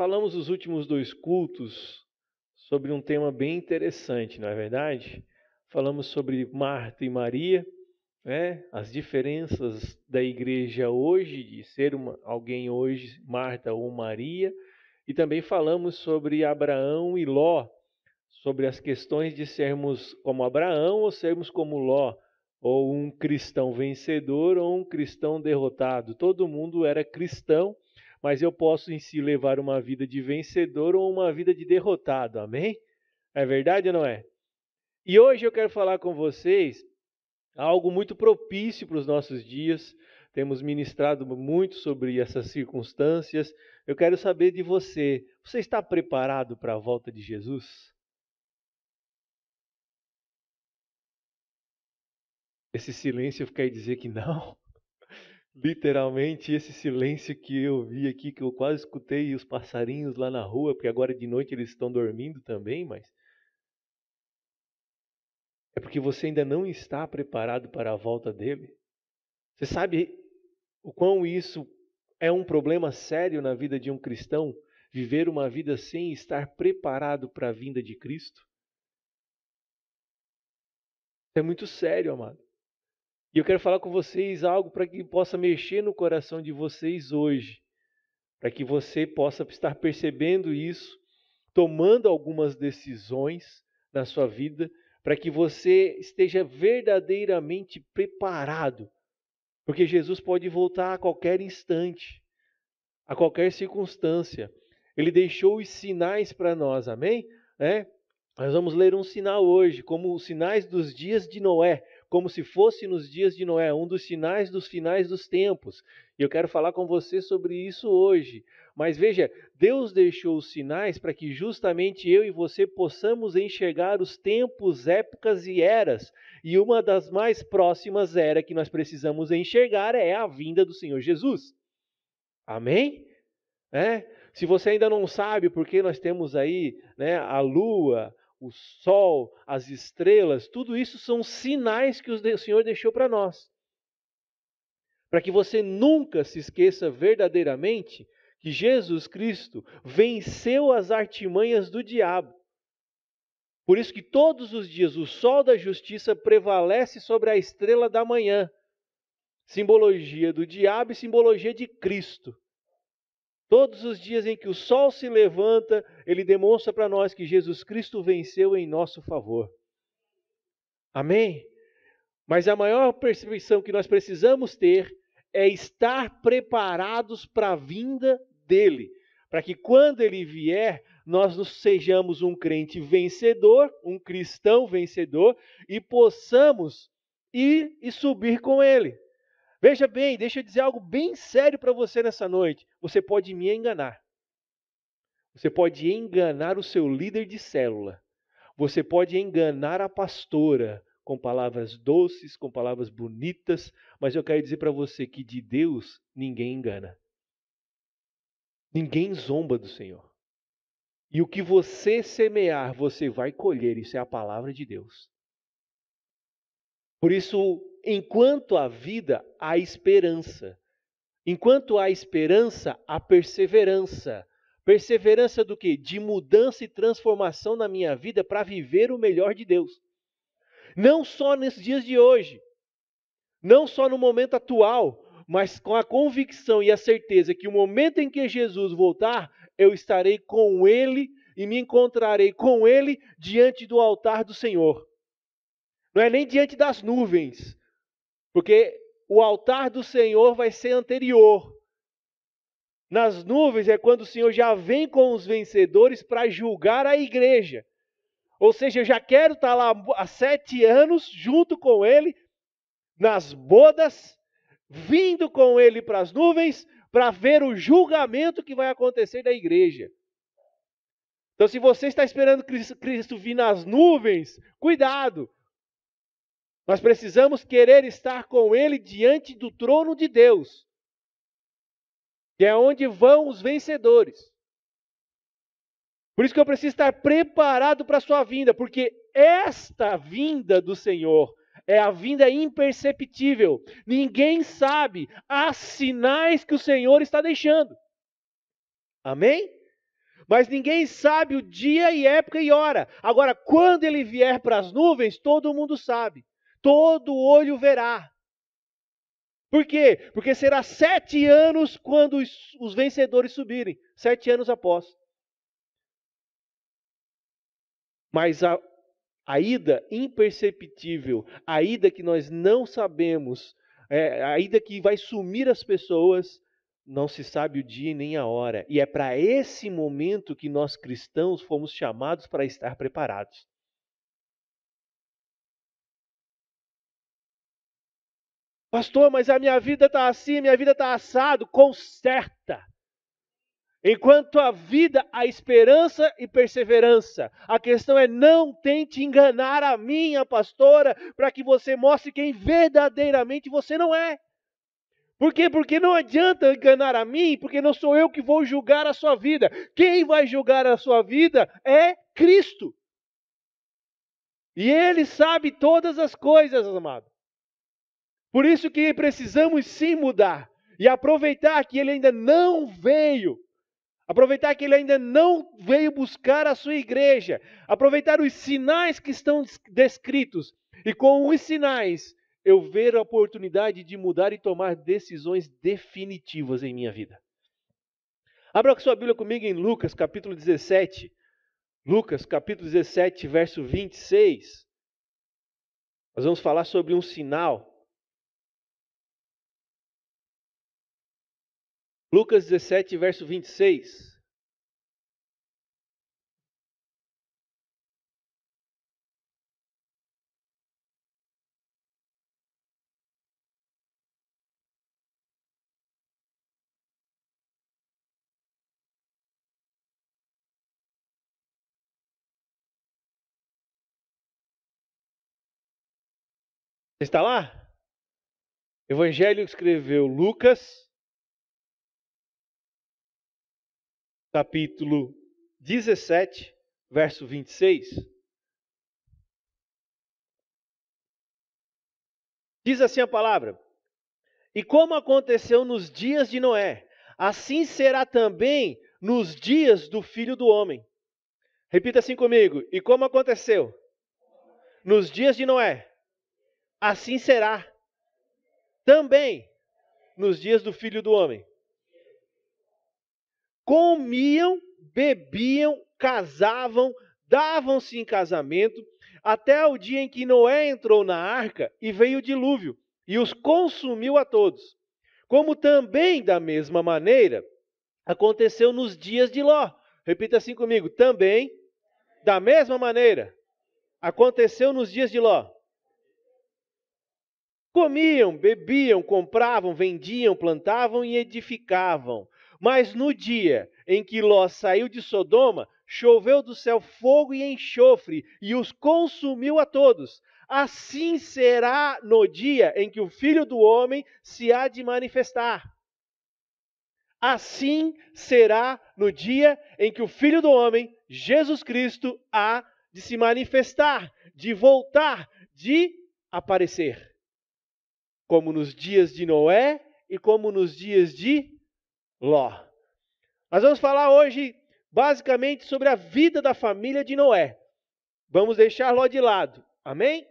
falamos os últimos 2 cultos sobre um tema bem interessante, não é verdade? Falamos sobre Marta e Maria, né? As diferenças da igreja hoje, de ser alguém hoje, Marta ou Maria. E também falamos sobre Abraão e Ló, sobre as questões de sermos como Abraão ou sermos como Ló, ou um cristão vencedor ou um cristão derrotado. Todo mundo era cristão, mas eu posso em si levar uma vida de vencedor ou uma vida de derrotado, amém? É verdade ou não é? E hoje eu quero falar com vocês algo muito propício para os nossos dias. Temos ministrado muito sobre essas circunstâncias. Eu quero saber de você. Você está preparado para a volta de Jesus? Esse silêncio quer dizer que não. Literalmente, esse silêncio que eu vi aqui, que eu quase escutei os passarinhos lá na rua, porque agora de noite eles estão dormindo também, mas é porque você ainda não está preparado para a volta dele. Você sabe o quão isso é um problema sério na vida de um cristão? Viver uma vida sem estar preparado para a vinda de Cristo? É muito sério, amado. E eu quero falar com vocês algo para que possa mexer no coração de vocês hoje. Para que você possa estar percebendo isso, tomando algumas decisões na sua vida, para que você esteja verdadeiramente preparado. Porque Jesus pode voltar a qualquer instante, a qualquer circunstância. Ele deixou os sinais para nós, amém? Nós vamos ler um sinal hoje, como os sinais dos dias de Noé, como se fosse nos dias de Noé, um dos sinais dos finais dos tempos. E eu quero falar com você sobre isso hoje. Mas veja, Deus deixou os sinais para que justamente eu e você possamos enxergar os tempos, épocas e eras. E uma das mais próximas eras que nós precisamos enxergar é a vinda do Senhor Jesus. Amém? Se você ainda não sabe porque nós temos aí, a lua, o sol, as estrelas, tudo isso são sinais que o Senhor deixou para nós. Para que você nunca se esqueça verdadeiramente que Jesus Cristo venceu as artimanhas do diabo. Por isso que todos os dias o sol da justiça prevalece sobre a estrela da manhã. Simbologia do diabo e simbologia de Cristo. Todos os dias em que o sol se levanta, ele demonstra para nós que Jesus Cristo venceu em nosso favor. Amém? Mas a maior percepção que nós precisamos ter é estar preparados para a vinda dele. Para que quando ele vier, nós sejamos um crente vencedor, um cristão vencedor, e possamos ir e subir com ele. Veja bem, deixa eu dizer algo bem sério para você nessa noite. Você pode me enganar. Você pode enganar o seu líder de célula. Você pode enganar a pastora com palavras doces, com palavras bonitas, mas eu quero dizer para você que de Deus ninguém engana. Ninguém zomba do Senhor. E o que você semear, você vai colher. Isso é a palavra de Deus. Por isso, enquanto há vida, há esperança. Enquanto há esperança, há perseverança. Perseverança do quê? De mudança e transformação na minha vida para viver o melhor de Deus. Não só nesses dias de hoje, não só no momento atual, mas com a convicção e a certeza que o momento em que Jesus voltar, eu estarei com Ele e me encontrarei com Ele diante do altar do Senhor. Não é nem diante das nuvens, porque o altar do Senhor vai ser anterior. Nas nuvens é quando o Senhor já vem com os vencedores para julgar a igreja. Ou seja, eu já quero estar lá há 7 anos junto com Ele, nas bodas, vindo com Ele para as nuvens, para ver o julgamento que vai acontecer da igreja. Então, se você está esperando Cristo vir nas nuvens, cuidado! Nós precisamos querer estar com Ele diante do trono de Deus, que é onde vão os vencedores. Por isso que eu preciso estar preparado para a sua vinda, porque esta vinda do Senhor é a vinda imperceptível. Ninguém sabe as sinais que o Senhor está deixando. Amém? Mas ninguém sabe o dia e época e hora. Agora, quando ele vier para as nuvens, todo mundo sabe. Todo olho verá. Por quê? Porque será 7 anos quando os vencedores subirem. 7 anos após. Mas a ida imperceptível, a ida que nós não sabemos, a ida que vai sumir as pessoas, não se sabe o dia nem a hora. E é para esse momento que nós cristãos fomos chamados para estar preparados. Pastor, mas a minha vida está assim, a minha vida está assado. Conserta. Enquanto a vida, há esperança e perseverança. A questão é: não tente enganar a minha pastora para que você mostre quem verdadeiramente você não é. Por quê? Porque não adianta enganar a mim, porque não sou eu que vou julgar a sua vida. Quem vai julgar a sua vida é Cristo. E Ele sabe todas as coisas, amado. Por isso que precisamos sim mudar e aproveitar que Ele ainda não veio. Aproveitar que Ele ainda não veio buscar a sua igreja. Aproveitar os sinais que estão descritos. E com os sinais, eu ver a oportunidade de mudar e tomar decisões definitivas em minha vida. Abra sua Bíblia comigo em Lucas, capítulo 17. Lucas, capítulo 17, verso 26. Nós vamos falar sobre um sinal. Lucas 17, verso 26. Você está lá? Evangelho escreveu Lucas, capítulo 17, verso 26. Diz assim a palavra: e como aconteceu nos dias de Noé, assim será também nos dias do Filho do Homem. Repita assim comigo: e como aconteceu nos dias de Noé, assim será também nos dias do Filho do Homem. Comiam, bebiam, casavam, davam-se em casamento, até o dia em que Noé entrou na arca e veio o dilúvio, e os consumiu a todos. Como também, da mesma maneira, aconteceu nos dias de Ló. Repita assim comigo: também, da mesma maneira, aconteceu nos dias de Ló. Comiam, bebiam, compravam, vendiam, plantavam e edificavam. Mas no dia em que Ló saiu de Sodoma, choveu do céu fogo e enxofre, e os consumiu a todos. Assim será no dia em que o Filho do Homem se há de manifestar. Assim será no dia em que o Filho do Homem, Jesus Cristo, há de se manifestar, de voltar, de aparecer. Como nos dias de Noé e como nos dias de Ló. Nós vamos falar hoje basicamente sobre a vida da família de Noé. Vamos deixar Ló de lado, amém?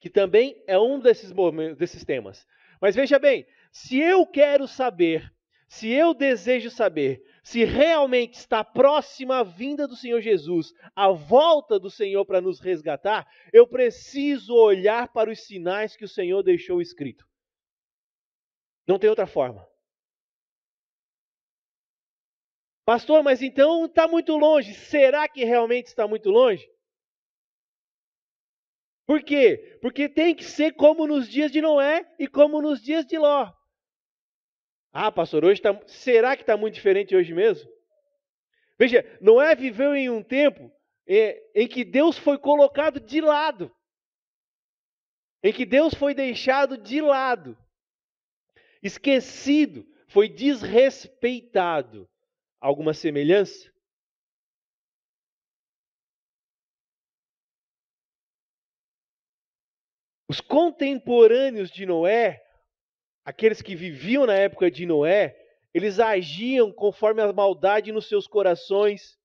Que também é um desses temas. Mas veja bem, se eu quero saber, se eu desejo saber, se realmente está próxima a vinda do Senhor Jesus, a volta do Senhor para nos resgatar, eu preciso olhar para os sinais que o Senhor deixou escrito. Não tem outra forma. Pastor, mas então está muito longe. Será que realmente está muito longe? Por quê? Porque tem que ser como nos dias de Noé e como nos dias de Ló. Ah, pastor, será que está muito diferente hoje mesmo? Veja, Noé viveu em um tempo em que Deus foi colocado de lado. Em que Deus foi deixado de lado. Esquecido, foi desrespeitado. Alguma semelhança? Os contemporâneos de Noé, aqueles que viviam na época de Noé, eles agiam conforme a maldade nos seus corações,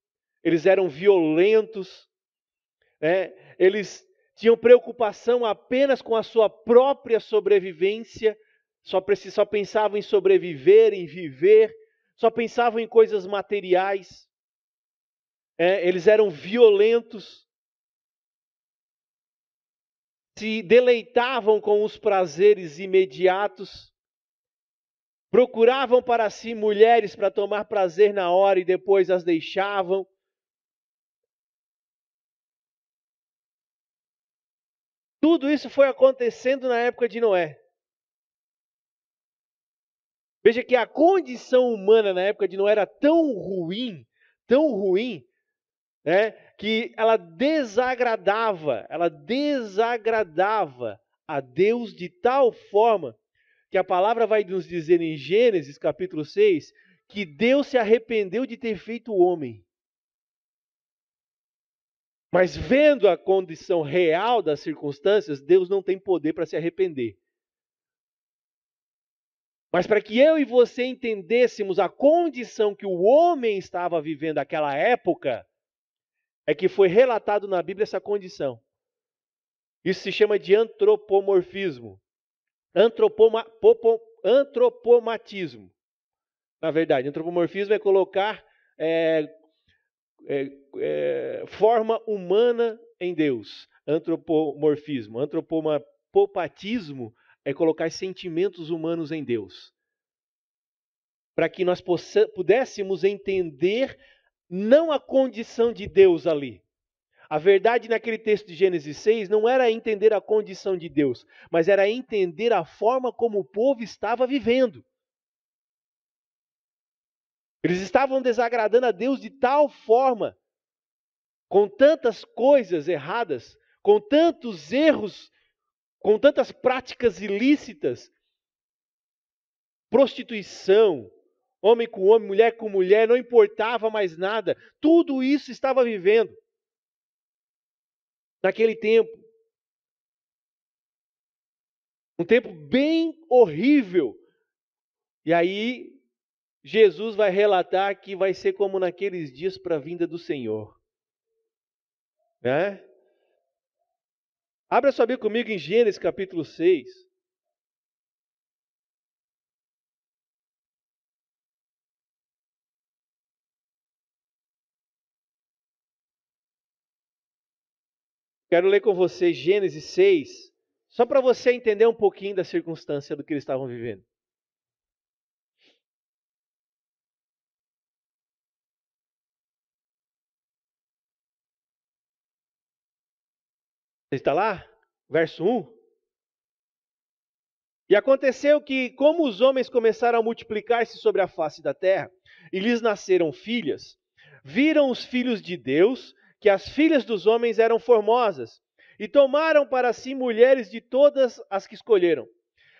eles eram violentos, né? Eles tinham preocupação apenas com a sua própria sobrevivência, só pensavam em sobreviver, em viver, só pensavam em coisas materiais. Eles eram violentos, se deleitavam com os prazeres imediatos, procuravam para si mulheres para tomar prazer na hora e depois as deixavam. Tudo isso foi acontecendo na época de Noé. Veja que a condição humana na época de Noé era tão ruim, né, que ela desagradava a Deus de tal forma que a palavra vai nos dizer em Gênesis capítulo 6 que Deus se arrependeu de ter feito o homem. Mas vendo a condição real das circunstâncias, Deus não tem poder para se arrepender. Mas para que eu e você entendêssemos a condição que o homem estava vivendo naquela época, é que foi relatado na Bíblia essa condição. Isso se chama de antropomorfismo. Antropomatismo. Na verdade, antropomorfismo é colocar forma humana em Deus. Antropomorfismo. Antropomatismo é colocar sentimentos humanos em Deus. Para que nós pudéssemos entender não a condição de Deus ali. A verdade naquele texto de Gênesis 6 não era entender a condição de Deus, mas era entender a forma como o povo estava vivendo. Eles estavam desagradando a Deus de tal forma, com tantas coisas erradas, com tantos erros, com tantas práticas ilícitas, prostituição, homem com homem, mulher com mulher, não importava mais nada. Tudo isso estava vivendo naquele tempo. Um tempo bem horrível. E aí, Jesus vai relatar que vai ser como naqueles dias para a vinda do Senhor. Né? Abra sua Bíblia comigo em Gênesis capítulo 6. Quero ler com você Gênesis 6, só para você entender um pouquinho da circunstância do que eles estavam vivendo. Você está lá? Verso 1. E aconteceu que, como os homens começaram a multiplicar-se sobre a face da terra, e lhes nasceram filhas, viram os filhos de Deus que as filhas dos homens eram formosas, e tomaram para si mulheres de todas as que escolheram.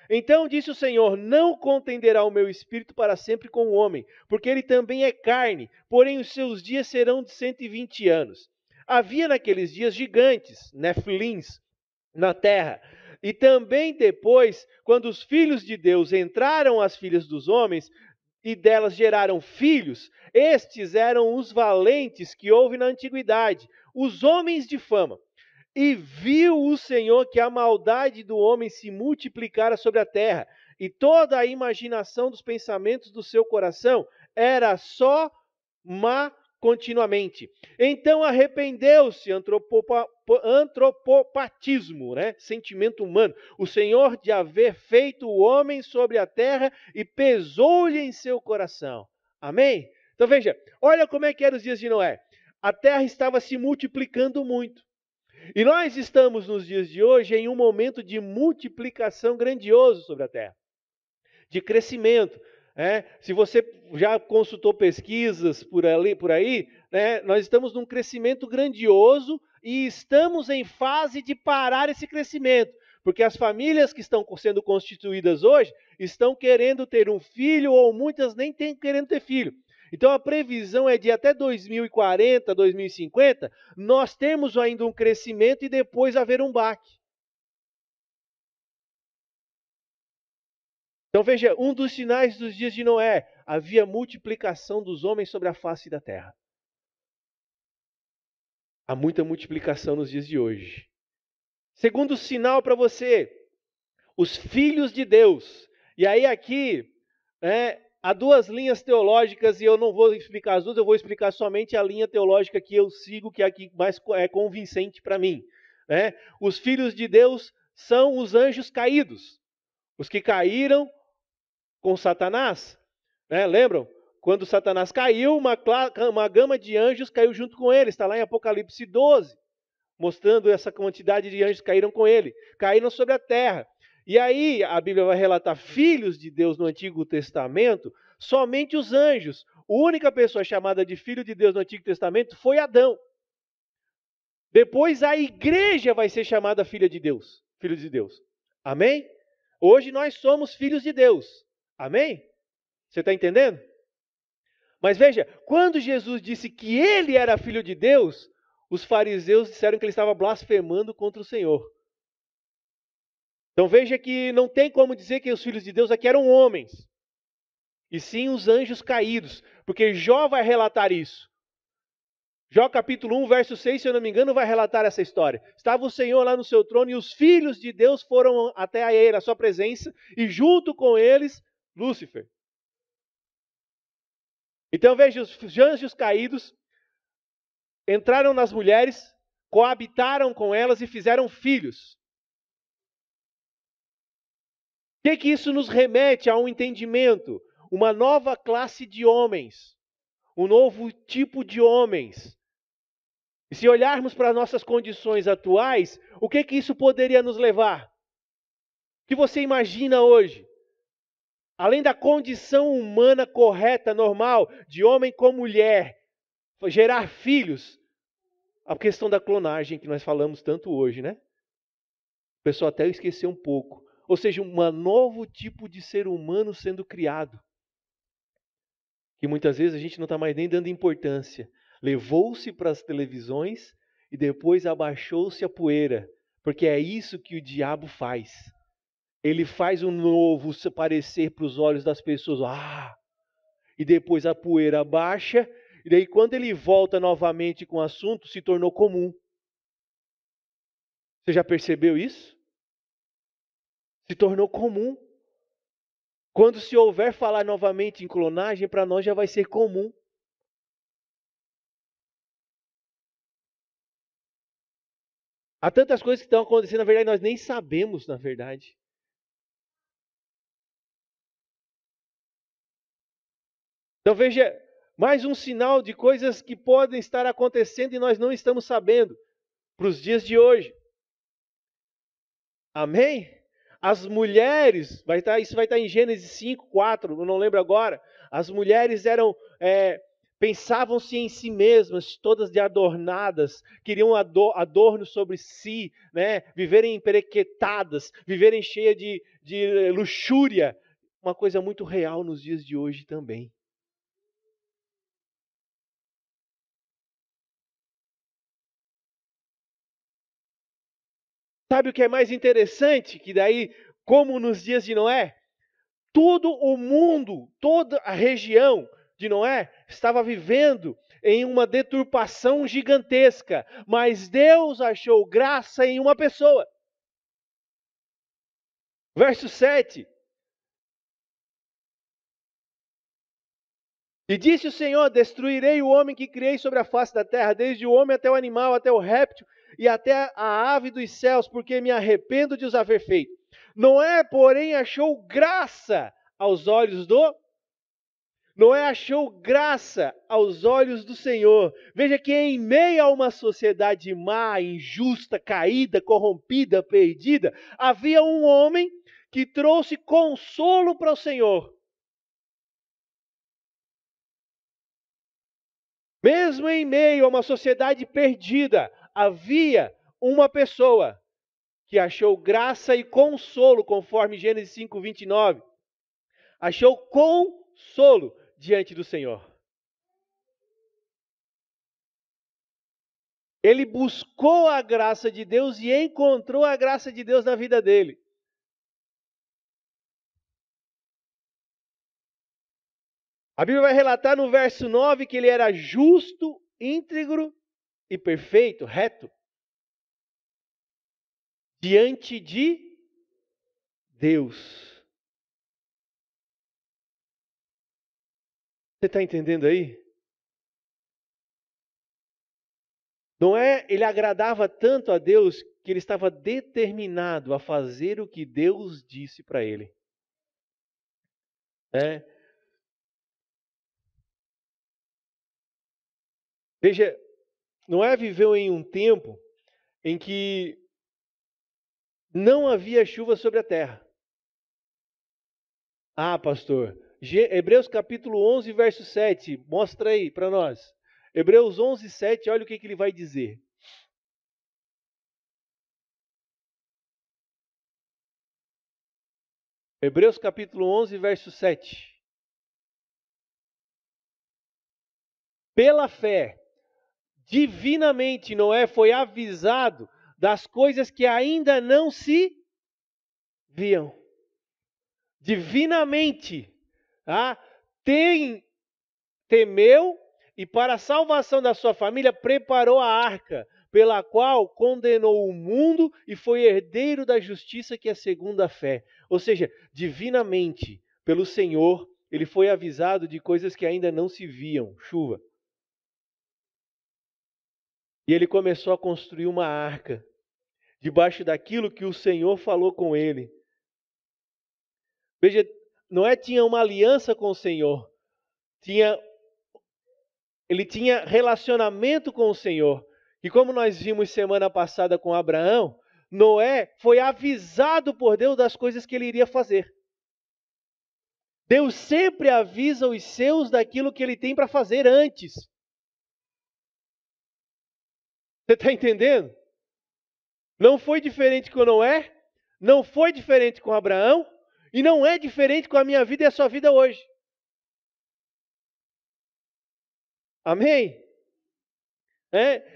Então disse o Senhor: não contenderá o meu espírito para sempre com o homem, porque ele também é carne, porém os seus dias serão de 120 anos. Havia naqueles dias gigantes, nefilins, na terra. E também depois, quando os filhos de Deus entraram às filhas dos homens, e delas geraram filhos, estes eram os valentes que houve na antiguidade, os homens de fama. E viu o Senhor que a maldade do homem se multiplicara sobre a terra, e toda a imaginação dos pensamentos do seu coração era só má continuamente. Então arrependeu-se, antropopatismo, né? Sentimento humano, o Senhor de haver feito o homem sobre a terra e pesou-lhe em seu coração. Amém? Então veja, olha como é que eram os dias de Noé. A terra estava se multiplicando muito. E nós estamos nos dias de hoje em um momento de multiplicação grandioso sobre a terra, de crescimento. Se você já consultou pesquisas por aí, né, nós estamos num crescimento grandioso e estamos em fase de parar esse crescimento. Porque as famílias que estão sendo constituídas hoje estão querendo ter um filho ou muitas nem querendo ter filho. Então a previsão é de até 2040, 2050, nós temos ainda um crescimento e depois haver um baque. Então veja, um dos sinais dos dias de Noé, havia multiplicação dos homens sobre a face da terra. Há muita multiplicação nos dias de hoje. Segundo sinal para você, os filhos de Deus. E aí aqui, há duas linhas teológicas e eu não vou explicar as duas, eu vou explicar somente a linha teológica que eu sigo, que é a que mais é convincente para mim. Os filhos de Deus são os anjos caídos, os que caíram com Satanás. Lembram? Quando Satanás caiu, uma gama de anjos caiu junto com ele. Está lá em Apocalipse 12, mostrando essa quantidade de anjos que caíram com ele. Caíram sobre a terra. E aí a Bíblia vai relatar filhos de Deus no Antigo Testamento, somente os anjos. A única pessoa chamada de filho de Deus no Antigo Testamento foi Adão. Depois a igreja vai ser chamada filha de Deus, filho de Deus. Amém? Hoje nós somos filhos de Deus. Amém? Você está entendendo? Mas veja, quando Jesus disse que ele era filho de Deus, os fariseus disseram que ele estava blasfemando contra o Senhor. Então veja que não tem como dizer que os filhos de Deus aqui eram homens, e sim os anjos caídos, porque Jó vai relatar isso. Jó capítulo 1, verso 6, se eu não me engano, vai relatar essa história. Estava o Senhor lá no seu trono e os filhos de Deus foram até a ele, a sua presença, e junto com eles, Lúcifer. Então veja, os anjos caídos entraram nas mulheres, coabitaram com elas e fizeram filhos. O que isso nos remete a um entendimento? Uma nova classe de homens, um novo tipo de homens. E se olharmos para nossas condições atuais, o que isso poderia nos levar? O que você imagina hoje? Além da condição humana correta, normal, de homem com mulher, gerar filhos, a questão da clonagem que nós falamos tanto hoje, né? O pessoal até esqueceu um pouco. Ou seja, um novo tipo de ser humano sendo criado. Que muitas vezes a gente não está mais nem dando importância. Levou-se para as televisões e depois abaixou-se a poeira. Porque é isso que o diabo faz. Ele faz o novo se parecer para os olhos das pessoas. E depois a poeira abaixa. E daí quando ele volta novamente com o assunto, se tornou comum. Você já percebeu isso? Se tornou comum. Quando se houver falar novamente em clonagem, para nós já vai ser comum. Há tantas coisas que estão acontecendo, na verdade, nós nem sabemos, na verdade. Então veja, mais um sinal de coisas que podem estar acontecendo e nós não estamos sabendo para os dias de hoje. Amém? As mulheres, isso vai estar em Gênesis 5, 4, eu não lembro agora. As mulheres pensavam-se em si mesmas, todas de adornadas, queriam adorno sobre si, viverem emperequetadas, viverem cheias de luxúria. Uma coisa muito real nos dias de hoje também. Sabe o que é mais interessante? Que daí, como nos dias de Noé, todo o mundo, toda a região de Noé estava vivendo em uma deturpação gigantesca, mas Deus achou graça em uma pessoa. Verso 7. E disse o Senhor: destruirei o homem que criei sobre a face da terra, desde o homem até o animal, até o réptil e até a ave dos céus, porque me arrependo de os haver feito. Noé, porém, achou graça aos olhos do... Noé achou graça aos olhos do Senhor. Veja que em meio a uma sociedade má, injusta, caída, corrompida, perdida, havia um homem que trouxe consolo para o Senhor. Mesmo em meio a uma sociedade perdida, havia uma pessoa que achou graça e consolo, conforme Gênesis 5, 29. Achou consolo diante do Senhor. Ele buscou a graça de Deus e encontrou a graça de Deus na vida dele. A Bíblia vai relatar no verso 9 que ele era justo, íntegro e perfeito, reto, diante de Deus. Você está entendendo aí? Não é, ele agradava tanto a Deus que ele estava determinado a fazer o que Deus disse para ele. Veja, Noé viveu em um tempo em que não havia chuva sobre a terra. Ah, pastor, Hebreus capítulo 11, verso 7, mostra aí para nós. Hebreus 11, 7, olha o que ele vai dizer. Hebreus capítulo 11, verso 7. Pela fé, divinamente Noé foi avisado das coisas que ainda não se viam. Divinamente, tá? Temeu e para a salvação da sua família preparou a arca, pela qual condenou o mundo e foi herdeiro da justiça que é segundo a fé. Ou seja, divinamente, pelo Senhor, ele foi avisado de coisas que ainda não se viam, chuva. E ele começou a construir uma arca, debaixo daquilo que o Senhor falou com ele. Veja, Noé tinha uma aliança com o Senhor. Ele tinha relacionamento com o Senhor. E como nós vimos semana passada com Abraão, Noé foi avisado por Deus das coisas que ele iria fazer. Deus sempre avisa os seus daquilo que ele tem para fazer antes. Você está entendendo? Não foi diferente com Noé, não foi diferente com Abraão, e não é diferente com a minha vida e a sua vida hoje. Amém?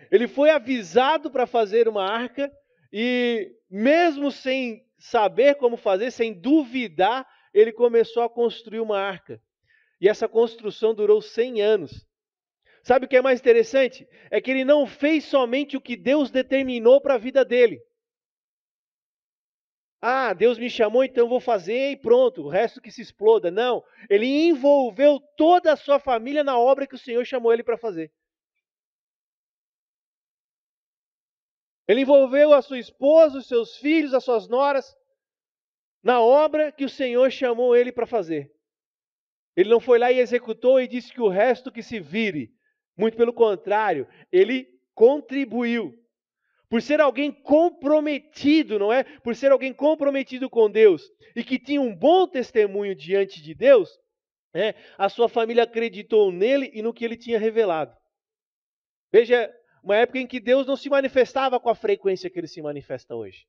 Ele foi avisado para fazer uma arca, e mesmo sem saber como fazer, sem duvidar, ele começou a construir uma arca. E essa construção durou 100 anos. Sabe o que é mais interessante? É que ele não fez somente o que Deus determinou para a vida dele. Ah, Deus me chamou, então eu vou fazer e pronto, o resto que se exploda. Não, ele envolveu toda a sua família na obra que o Senhor chamou ele para fazer. Ele envolveu a sua esposa, os seus filhos, as suas noras, na obra que o Senhor chamou ele para fazer. Ele não foi lá e executou e disse que o resto que se vire. Muito pelo contrário, ele contribuiu. Por ser alguém comprometido, não é? Por ser alguém comprometido com Deus e que tinha um bom testemunho diante de Deus, a sua família acreditou nele e no que ele tinha revelado. Veja, uma época em que Deus não se manifestava com a frequência que ele se manifesta hoje.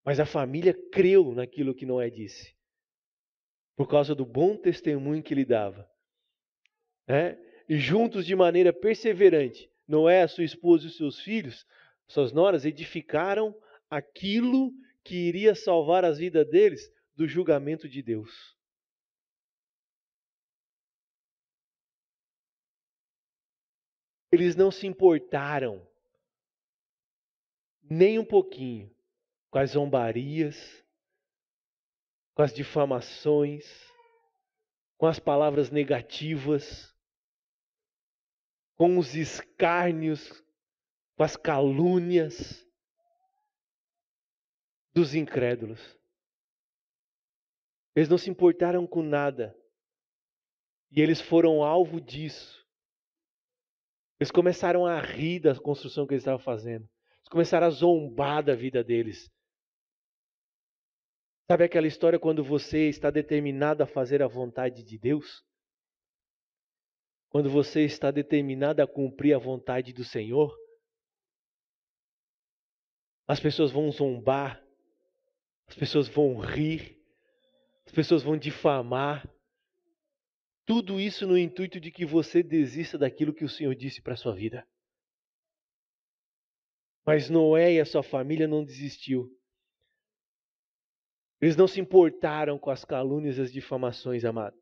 Mas a família creu naquilo que Noé disse, por causa do bom testemunho que ele dava. E juntos, de maneira perseverante, Noé, a sua esposa e os seus filhos, suas noras, edificaram aquilo que iria salvar as vidas deles do julgamento de Deus. Eles não se importaram nem um pouquinho com as zombarias, com as difamações, com as palavras negativas, com os escárnios, com as calúnias dos incrédulos. Eles não se importaram com nada. E eles foram alvo disso. Eles começaram a rir da construção que eles estavam fazendo. Eles começaram a zombar da vida deles. Sabe aquela história quando você está determinado a fazer a vontade de Deus? Quando você está determinado a cumprir a vontade do Senhor? As pessoas vão zombar, as pessoas vão rir, as pessoas vão difamar. Tudo isso no intuito de que você desista daquilo que o Senhor disse para a sua vida. Mas Noé e a sua família não desistiu. Eles não se importaram com as calúnias e as difamações, amado.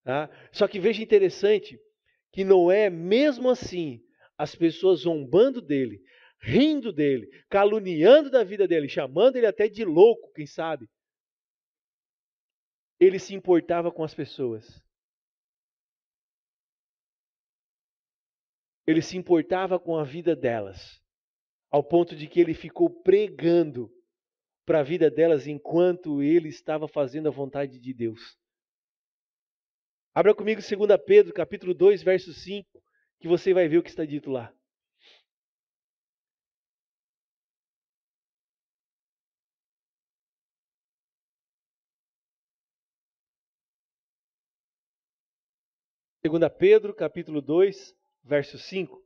Tá? Só que veja interessante que Noé, mesmo assim, as pessoas zombando dele, rindo dele, caluniando da vida dele, chamando ele até de louco, quem sabe. Ele se importava com as pessoas. Ele se importava com a vida delas, ao ponto de que ele ficou pregando para a vida delas enquanto ele estava fazendo a vontade de Deus. Abra comigo 2 Pedro, capítulo 2, verso 5, que você vai ver o que está dito lá. Segunda Pedro, capítulo 2, verso 5.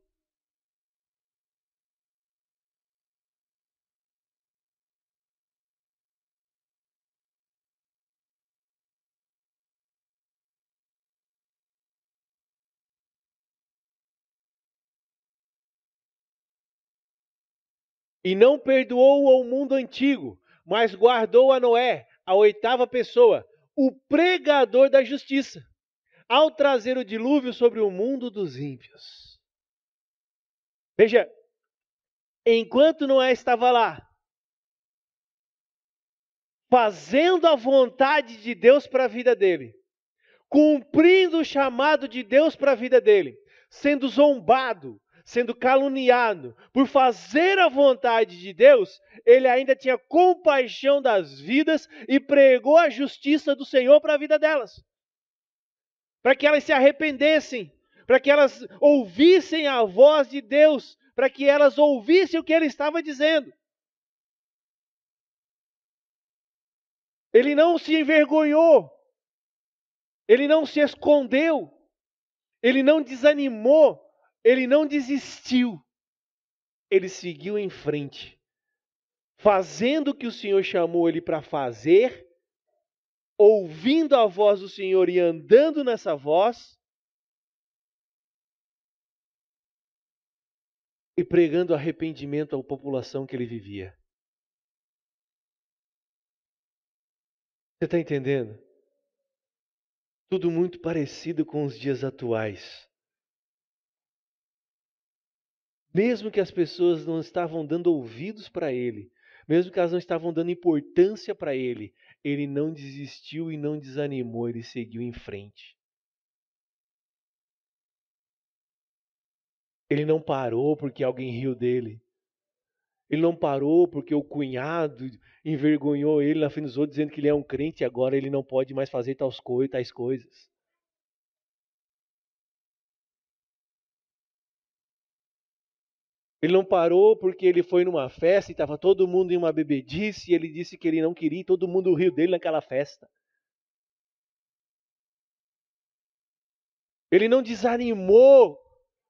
E não perdoou ao mundo antigo, mas guardou a Noé, a oitava pessoa, o pregador da justiça, ao trazer o dilúvio sobre o mundo dos ímpios. Veja, enquanto Noé estava lá, fazendo a vontade de Deus para a vida dele, cumprindo o chamado de Deus para a vida dele, sendo zombado, sendo caluniado por fazer a vontade de Deus, ele ainda tinha compaixão das vidas e pregou a justiça do Senhor para a vida delas. Para que elas se arrependessem, para que elas ouvissem a voz de Deus, para que elas ouvissem o que ele estava dizendo. Ele não se envergonhou, ele não se escondeu, ele não desanimou, ele não desistiu. Ele seguiu em frente, fazendo o que o Senhor chamou ele para fazer, ouvindo a voz do Senhor e andando nessa voz, e pregando arrependimento à população que ele vivia. Você está entendendo? Tudo muito parecido com os dias atuais. Mesmo que as pessoas não estavam dando ouvidos para ele, mesmo que elas não estavam dando importância para ele, ele não desistiu e não desanimou, ele seguiu em frente. Ele não parou porque alguém riu dele. Ele não parou porque o cunhado envergonhou ele na frente dos outros, dizendo que ele é um crente e agora ele não pode mais fazer tais coisas. Ele não parou porque ele foi numa festa e estava todo mundo em uma bebedice e ele disse que ele não queria e todo mundo riu dele naquela festa. Ele não desanimou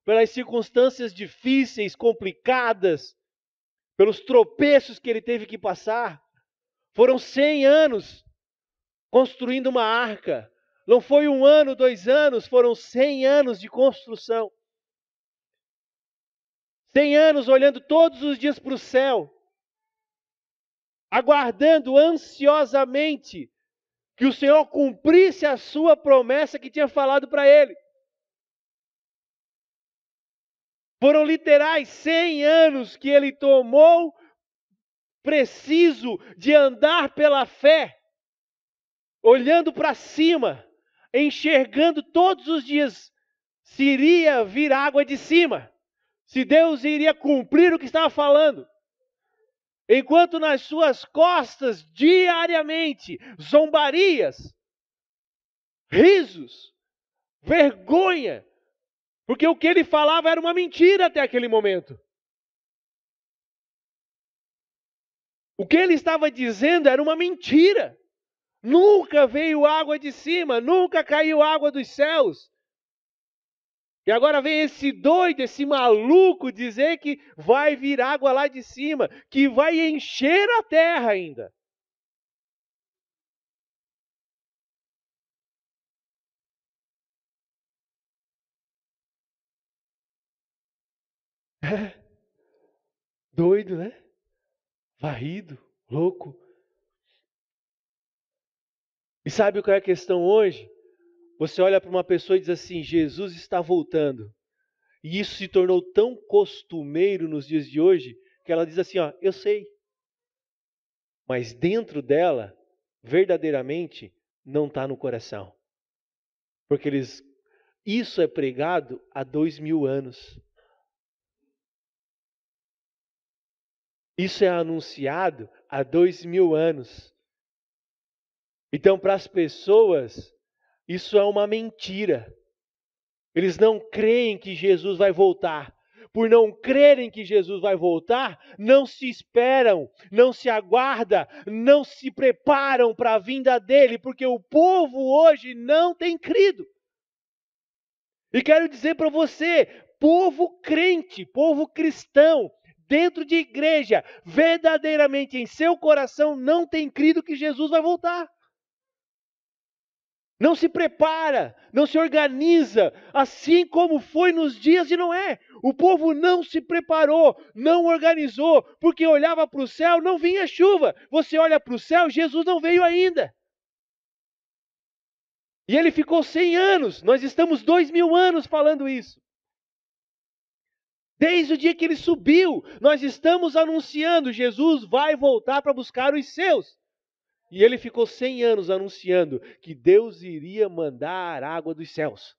pelas circunstâncias difíceis, complicadas, pelos tropeços que ele teve que passar. Foram 100 anos construindo uma arca. Não foi 1 ano, 2 anos, foram 100 anos de construção. 100 anos olhando todos os dias para o céu, aguardando ansiosamente que o Senhor cumprisse a sua promessa que tinha falado para ele. Foram literais 100 anos que ele tomou, preciso de andar pela fé, olhando para cima, enxergando todos os dias se iria vir água de cima, se Deus iria cumprir o que estava falando. Enquanto nas suas costas, diariamente, zombarias, risos, vergonha, porque o que ele falava era uma mentira até aquele momento. O que ele estava dizendo era uma mentira. Nunca veio água de cima, nunca caiu água dos céus. E agora vem esse doido, esse maluco dizer que vai vir água lá de cima, que vai encher a terra ainda. Doido, né? Varrido, louco. E sabe qual é a questão hoje? Você olha para uma pessoa e diz assim, Jesus está voltando. E isso se tornou tão costumeiro nos dias de hoje, que ela diz assim, ó, eu sei. Mas dentro dela, verdadeiramente, não está no coração. Porque isso é pregado há 2000 anos. Isso é anunciado há 2000 anos. Então, para as pessoas, isso é uma mentira. Eles não creem que Jesus vai voltar. Por não crerem que Jesus vai voltar, não se esperam, não se aguarda, não se preparam para a vinda dele, porque o povo hoje não tem crido. E quero dizer para você, povo crente, povo cristão, dentro de igreja, verdadeiramente em seu coração não tem crido que Jesus vai voltar. Não se prepara, não se organiza, assim como foi nos dias de Noé. O povo não se preparou, não organizou, porque olhava para o céu, não vinha chuva. Você olha para o céu, Jesus não veio ainda. E ele ficou 100 anos, nós estamos 2000 anos falando isso. Desde o dia que ele subiu, nós estamos anunciando, Jesus vai voltar para buscar os seus. E ele ficou 100 anos anunciando que Deus iria mandar água dos céus.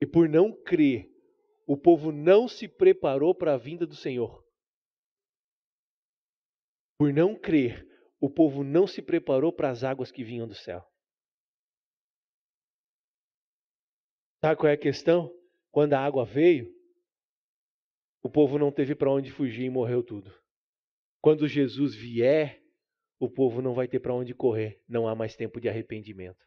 E por não crer, o povo não se preparou para a vinda do Senhor. Por não crer, o povo não se preparou para as águas que vinham do céu. Sabe qual é a questão? Quando a água veio, o povo não teve para onde fugir e morreu tudo. Quando Jesus vier, o povo não vai ter para onde correr. Não há mais tempo de arrependimento.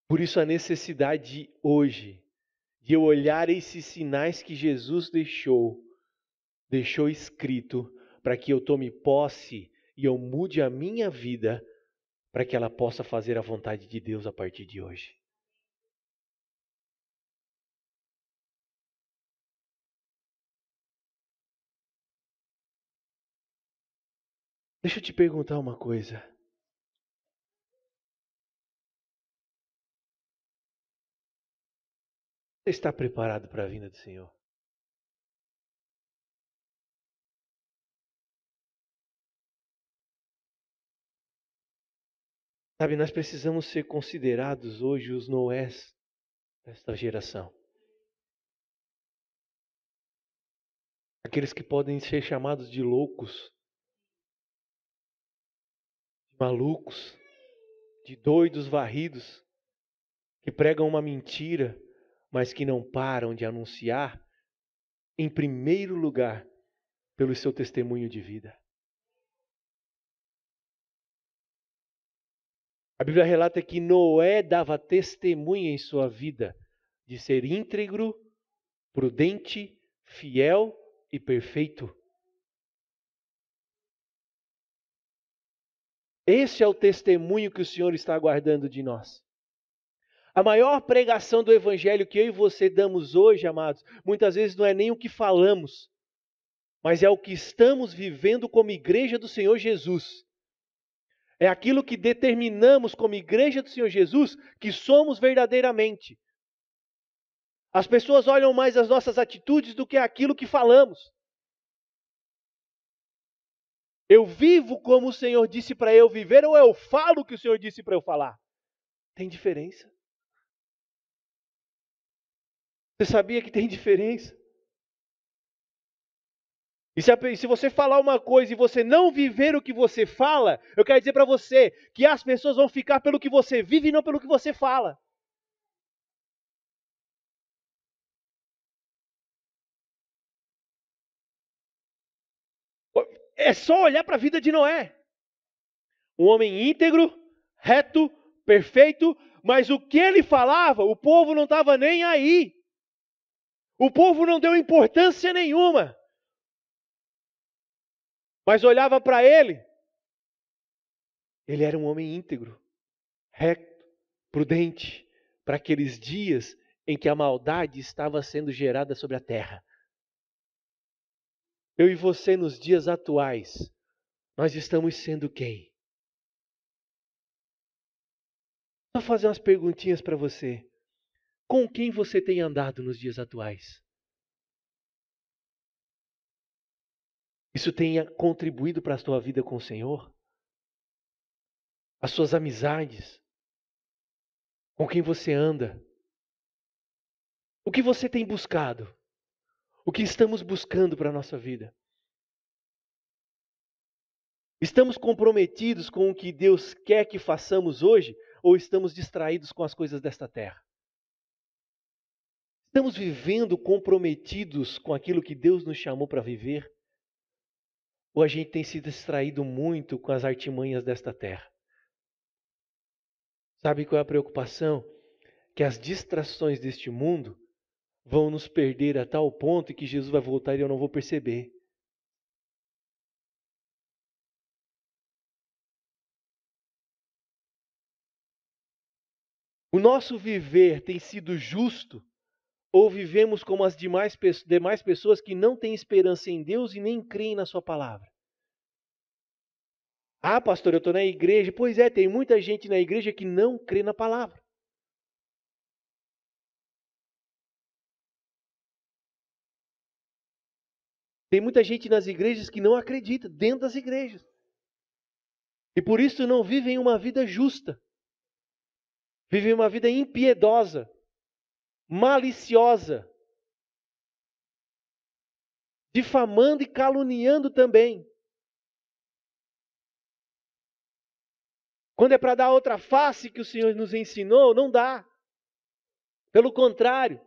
Por isso a necessidade hoje de eu olhar esses sinais que Jesus deixou escrito, para que eu tome posse e eu mude a minha vida, para que ela possa fazer a vontade de Deus a partir de hoje. Deixa eu te perguntar uma coisa. Você está preparado para a vinda do Senhor? Sabe, nós precisamos ser considerados hoje os Noés desta geração. Aqueles que podem ser chamados de loucos, de malucos, de doidos varridos, que pregam uma mentira, mas que não param de anunciar, em primeiro lugar, pelo seu testemunho de vida. A Bíblia relata que Noé dava testemunha em sua vida de ser íntegro, prudente, fiel e perfeito. Esse é o testemunho que o Senhor está aguardando de nós. A maior pregação do Evangelho que eu e você damos hoje, amados, muitas vezes não é nem o que falamos, mas é o que estamos vivendo como igreja do Senhor Jesus. É aquilo que determinamos como igreja do Senhor Jesus que somos verdadeiramente. As pessoas olham mais as nossas atitudes do que aquilo que falamos. Eu vivo como o Senhor disse para eu viver ou eu falo o que o Senhor disse para eu falar? Tem diferença. Você sabia que tem diferença? E se você falar uma coisa e você não viver o que você fala, eu quero dizer para você que as pessoas vão ficar pelo que você vive e não pelo que você fala. É só olhar para a vida de Noé. Um homem íntegro, reto, perfeito, mas o que ele falava, o povo não estava nem aí. O povo não deu importância nenhuma. Mas olhava para ele. Ele era um homem íntegro, reto, prudente, para aqueles dias em que a maldade estava sendo gerada sobre a terra. Eu e você nos dias atuais, nós estamos sendo quem? Vou fazer umas perguntinhas para você. Com quem você tem andado nos dias atuais? Isso tem contribuído para a sua vida com o Senhor? As suas amizades? Com quem você anda? O que você tem buscado? O que estamos buscando para a nossa vida? Estamos comprometidos com o que Deus quer que façamos hoje ou estamos distraídos com as coisas desta terra? Estamos vivendo comprometidos com aquilo que Deus nos chamou para viver? Ou a gente tem se distraído muito com as artimanhas desta terra? Sabe qual é a preocupação? Que as distrações deste mundo vão nos perder a tal ponto que Jesus vai voltar e eu não vou perceber. O nosso viver tem sido justo ou vivemos como as demais pessoas que não têm esperança em Deus e nem creem na sua palavra? Ah, pastor, eu estou na igreja. Pois é, tem muita gente na igreja que não crê na palavra. Tem muita gente nas igrejas que não acredita, dentro das igrejas. E por isso não vivem uma vida justa. Vivem uma vida impiedosa, maliciosa, difamando e caluniando também. Quando é para dar outra face que o Senhor nos ensinou, não dá. Pelo contrário,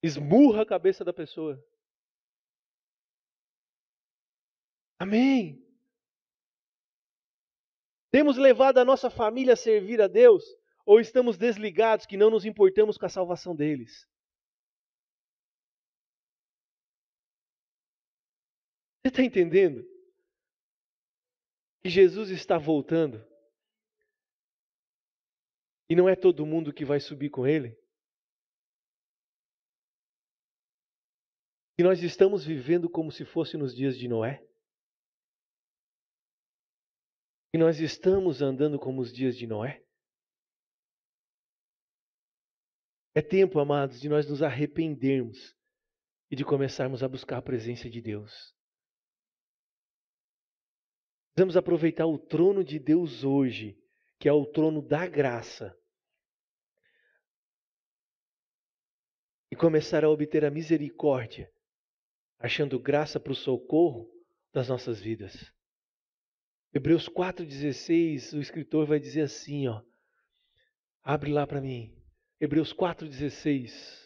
esmurra a cabeça da pessoa. Amém. Temos levado a nossa família a servir a Deus? Ou estamos desligados que não nos importamos com a salvação deles? Você está entendendo? Que Jesus está voltando. E não é todo mundo que vai subir com Ele? E nós estamos vivendo como se fosse nos dias de Noé? E nós estamos andando como os dias de Noé? É tempo, amados, de nós nos arrependermos e de começarmos a buscar a presença de Deus. Precisamos aproveitar o trono de Deus hoje, que é o trono da graça, e começar a obter a misericórdia, achando graça para o socorro das nossas vidas. Hebreus 4,16, o escritor vai dizer assim, ó. Abre lá para mim. Hebreus 4,16.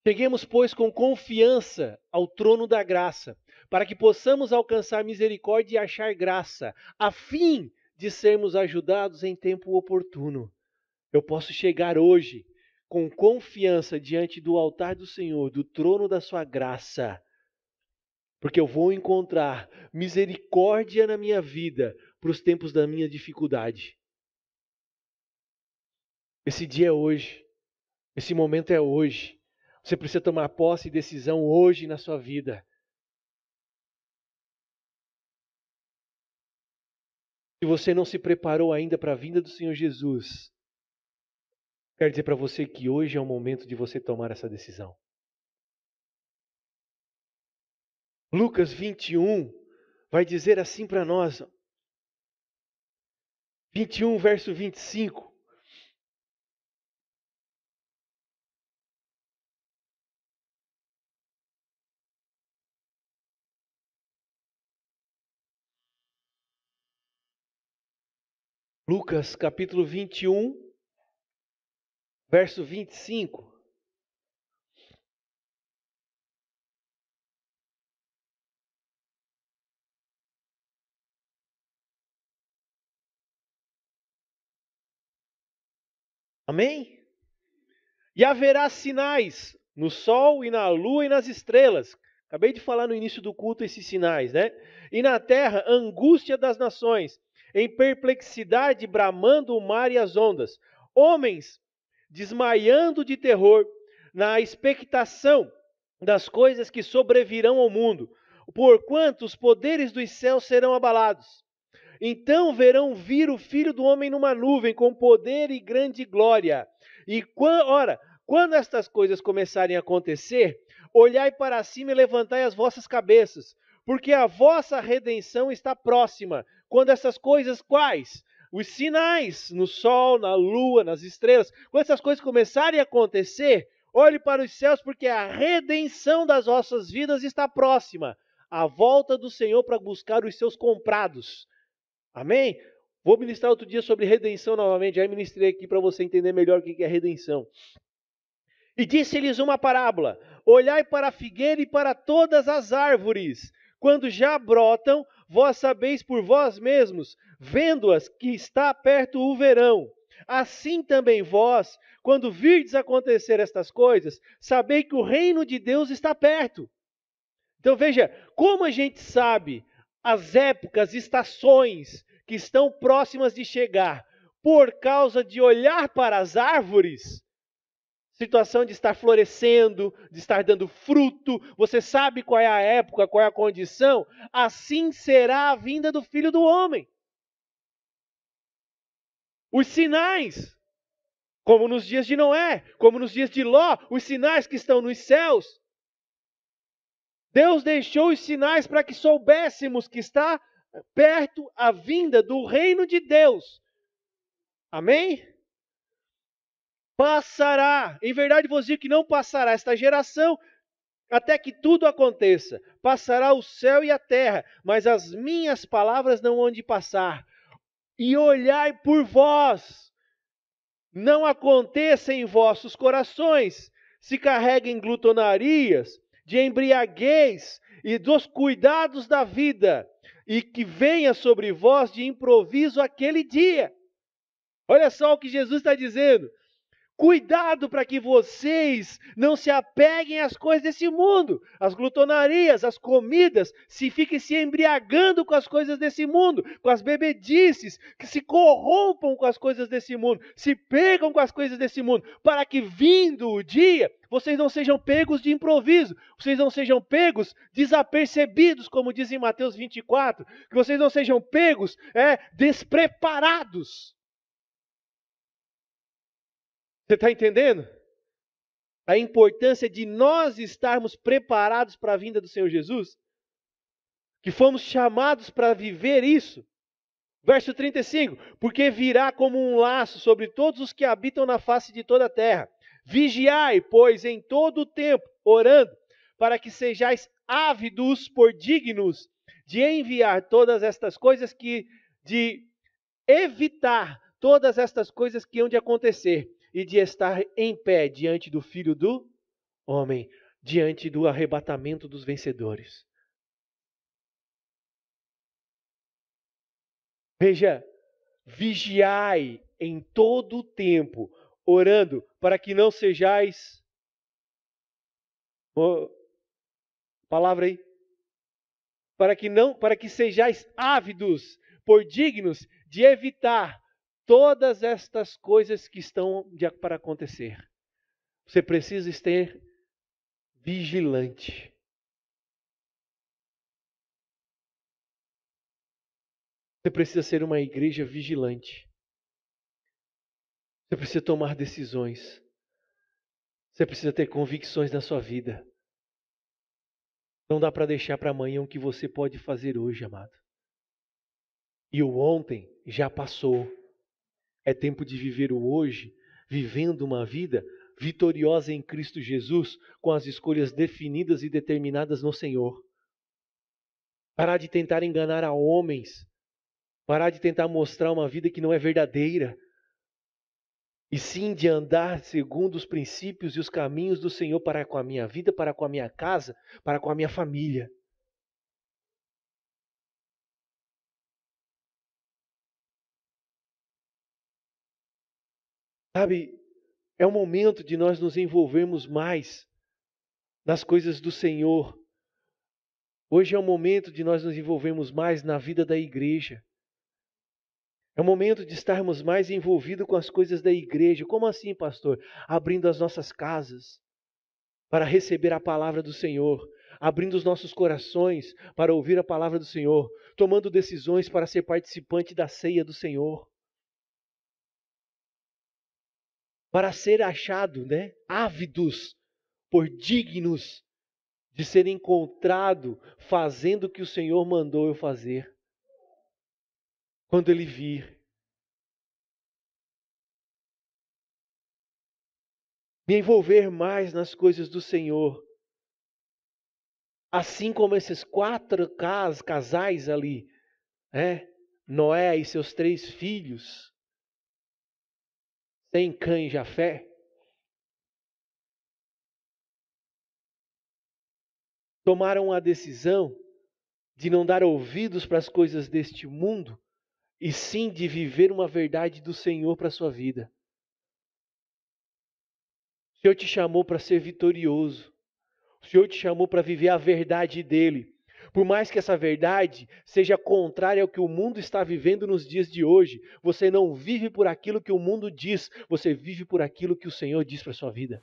Cheguemos, pois, com confiança ao trono da graça, para que possamos alcançar misericórdia e achar graça, a fim de sermos ajudados em tempo oportuno. Eu posso chegar hoje com confiança diante do altar do Senhor, do trono da sua graça, porque eu vou encontrar misericórdia na minha vida para os tempos da minha dificuldade. Esse dia é hoje, esse momento é hoje. Você precisa tomar posse e decisão hoje na sua vida. Se você não se preparou ainda para a vinda do Senhor Jesus, quero dizer para você que hoje é o momento de você tomar essa decisão. Lucas 21 vai dizer assim para nós, 21 verso 25. Lucas capítulo 21, verso 25. Amém? E haverá sinais no sol e na lua e nas estrelas, Acabei de falar no início do culto esses sinais, né? E na terra, angústia das nações, em perplexidade, bramando o mar e as ondas. Homens desmaiando de terror, na expectação das coisas que sobrevirão ao mundo, porquanto os poderes dos céus serão abalados. Então verão vir o Filho do Homem numa nuvem, com poder e grande glória. E quando estas coisas começarem a acontecer, olhai para cima e levantai as vossas cabeças, porque a vossa redenção está próxima. Quando essas coisas, quais? Os sinais no sol, na lua, nas estrelas, quando essas coisas começarem a acontecer, olhe para os céus, porque a redenção das vossas vidas está próxima. A volta do Senhor para buscar os seus comprados. Amém? Vou ministrar outro dia sobre redenção novamente. Já ministrei aqui para você entender melhor o que é redenção. E disse-lhes uma parábola: olhai para a figueira e para todas as árvores. Quando já brotam, vós sabeis por vós mesmos, vendo-as, que está perto o verão. Assim também vós, quando virdes acontecer estas coisas, sabei que o reino de Deus está perto. Então veja, como a gente sabe as épocas, estações que estão próximas de chegar, por causa de olhar para as árvores, situação de estar florescendo, de estar dando fruto, você sabe qual é a época, qual é a condição, assim será a vinda do Filho do Homem. Os sinais, como nos dias de Noé, como nos dias de Ló, os sinais que estão nos céus. Deus deixou os sinais para que soubéssemos que está perto a vinda do reino de Deus. Amém? Passará, em verdade vos digo que não passará esta geração até que tudo aconteça. Passará o céu e a terra, mas as minhas palavras não hão de passar. E olhai por vós, não aconteça em vossos corações, se carreguem glutonarias, de embriaguez e dos cuidados da vida, e que venha sobre vós de improviso aquele dia. Olha só o que Jesus está dizendo. Cuidado para que vocês não se apeguem às coisas desse mundo, às glutonarias, às comidas, fiquem se embriagando com as coisas desse mundo, com as bebedices, que se corrompam com as coisas desse mundo, se pegam com as coisas desse mundo, para que vindo o dia, vocês não sejam pegos de improviso, vocês não sejam pegos desapercebidos, como diz em Mateus 24, que vocês não sejam pegos despreparados. Você está entendendo? A importância de nós estarmos preparados para a vinda do Senhor Jesus? Que fomos chamados para viver isso. Verso 35. Porque virá como um laço sobre todos os que habitam na face de toda a terra. Vigiai, pois, em todo o tempo, orando, para que sejais ávidos por dignos de enviar todas estas coisas de evitar todas estas coisas que hão de acontecer, e de estar em pé diante do Filho do Homem, diante do arrebatamento dos vencedores. Veja, vigiai em todo o tempo, orando para que não sejais... palavra aí. Para que sejais ávidos por dignos de evitar todas estas coisas que estão para acontecer. Você precisa estar vigilante. Você precisa ser uma igreja vigilante. Você precisa tomar decisões. Você precisa ter convicções na sua vida. Não dá para deixar para amanhã o que você pode fazer hoje, amado. E o ontem já passou. É tempo de viver o hoje, vivendo uma vida vitoriosa em Cristo Jesus, com as escolhas definidas e determinadas no Senhor. Parar de tentar enganar a homens. Parar de tentar mostrar uma vida que não é verdadeira. E sim de andar segundo os princípios e os caminhos do Senhor para com a minha vida, para com a minha casa, para com a minha família. Sabe, é o momento de nós nos envolvermos mais nas coisas do Senhor, Hoje é o momento de nós nos envolvermos mais na vida da igreja. É o momento de estarmos mais envolvidos com as coisas da igreja. Como assim, pastor? Abrindo as nossas casas para receber a palavra do Senhor, abrindo os nossos corações para ouvir a palavra do Senhor, tomando decisões para ser participante da ceia do Senhor, para ser achado, ávidos por dignos de ser encontrado fazendo o que o Senhor mandou eu fazer. Quando Ele vir, me envolver mais nas coisas do Senhor. Assim como esses 4 casais ali, Noé e seus 3 filhos, Sem, Cã e Jafé, tomaram a decisão de não dar ouvidos para as coisas deste mundo, e sim de viver uma verdade do Senhor para a sua vida. O Senhor te chamou para ser vitorioso. O Senhor te chamou para viver a verdade dEle. Por mais que essa verdade seja contrária ao que o mundo está vivendo nos dias de hoje, você não vive por aquilo que o mundo diz, você vive por aquilo que o Senhor diz para a sua vida.